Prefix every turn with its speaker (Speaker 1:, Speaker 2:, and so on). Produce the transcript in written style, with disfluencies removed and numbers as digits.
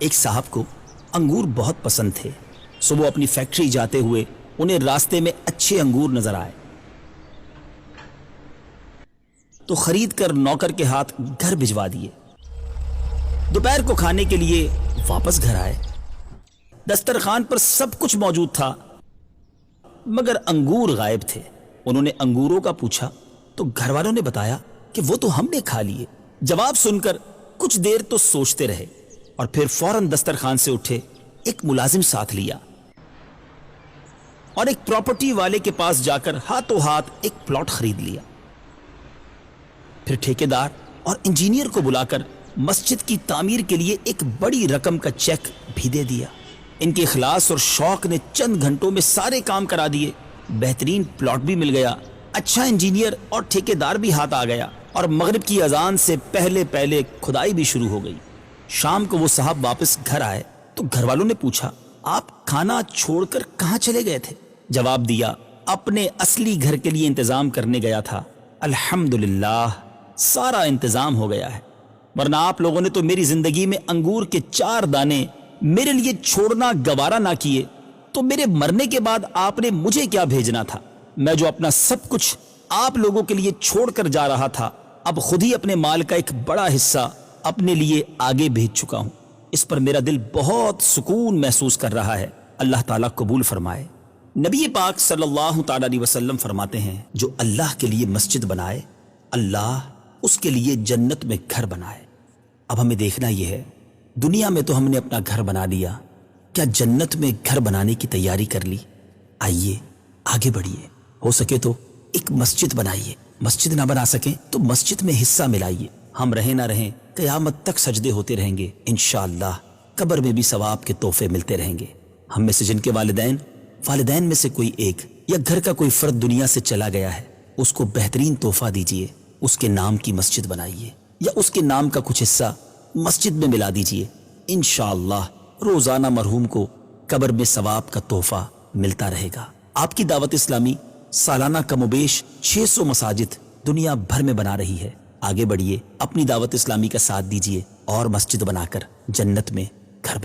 Speaker 1: ایک صاحب کو انگور بہت پسند تھے، سو وہ اپنی فیکٹری جاتے ہوئے انہیں راستے میں اچھے انگور نظر آئے تو خرید کر نوکر کے ہاتھ گھر بھجوا دیے۔ دوپہر کو کھانے کے لیے واپس گھر آئے۔ دسترخوان پر سب کچھ موجود تھا مگر انگور غائب تھے۔ انہوں نے انگوروں کا پوچھا تو گھر والوں نے بتایا کہ وہ تو ہم نے کھا لیے۔ جواب سن کر کچھ دیر تو سوچتے رہے اور پھر فوراً دسترخوان سے اٹھے، ایک ملازم ساتھ لیا اور ایک پراپرٹی والے کے پاس جا کر ہاتھوں ہاتھ ایک پلاٹ خرید لیا۔ پھر ٹھیکیدار اور انجینئر کو بلا کر مسجد کی تعمیر کے لیے ایک بڑی رقم کا چیک بھی دے دیا۔ ان کے اخلاص اور شوق نے چند گھنٹوں میں سارے کام کرا دیے۔ بہترین پلاٹ بھی مل گیا، اچھا انجینئر اور ٹھیکیدار بھی ہاتھ آ گیا اور مغرب کی اذان سے پہلے پہلے کھدائی بھی شروع ہو گئی۔ شام کو وہ صاحب واپس گھر آئے تو گھر والوں نے پوچھا، آپ کھانا چھوڑ کر کہاں چلے گئے تھے؟ جواب دیا، اپنے اصلی گھر کے لیے انتظام کرنے گیا تھا۔ الحمدللہ سارا انتظام ہو گیا ہے، ورنہ آپ لوگوں نے تو میری زندگی میں انگور کے 4 دانے میرے لیے چھوڑنا گوارا نہ کیے، تو میرے مرنے کے بعد آپ نے مجھے کیا بھیجنا تھا؟ میں جو اپنا سب کچھ آپ لوگوں کے لیے چھوڑ کر جا رہا تھا، اب خود ہی اپنے مال کا ایک بڑا حصہ اپنے لیے آگے بھیج چکا ہوں۔ اس پر میرا دل بہت سکون محسوس کر رہا ہے، اللہ تعالیٰ قبول فرمائے۔ نبی پاک صلی اللہ تعالیٰ علیہ وسلم فرماتے ہیں، جو اللہ کے لیے مسجد بنائے، اللہ اس کے لیے جنت میں گھر بنائے۔ اب ہمیں دیکھنا یہ ہے، دنیا میں تو ہم نے اپنا گھر بنا لیا، کیا جنت میں گھر بنانے کی تیاری کر لی؟ آئیے آگے بڑھیے، ہو سکے تو ایک مسجد بنائیے، مسجد نہ بنا سکیں تو مسجد میں حصہ ملائیے۔ ہم رہیں نہ رہیں قیامت تک سجدے ہوتے رہیں گے انشاءاللہ، قبر میں بھی ثواب کے تحفے ملتے رہیں گے۔ ہم میں سے جن کے والدین میں سے کوئی ایک یا گھر کا کوئی فرد دنیا سے چلا گیا ہے، اس کو بہترین تحفہ دیجیے، اس کے نام کی مسجد بنائیے یا اس کے نام کا کچھ حصہ مسجد میں ملا دیجیے۔ انشاءاللہ روزانہ مرحوم کو قبر میں ثواب کا تحفہ ملتا رہے گا۔ آپ کی دعوت اسلامی سالانہ کم و بیش 600 مساجد دنیا بھر میں بنا رہی ہے۔ آگے بڑھیے، اپنی دعوت اسلامی کا ساتھ دیجیے اور مسجد بنا کر جنت میں گھر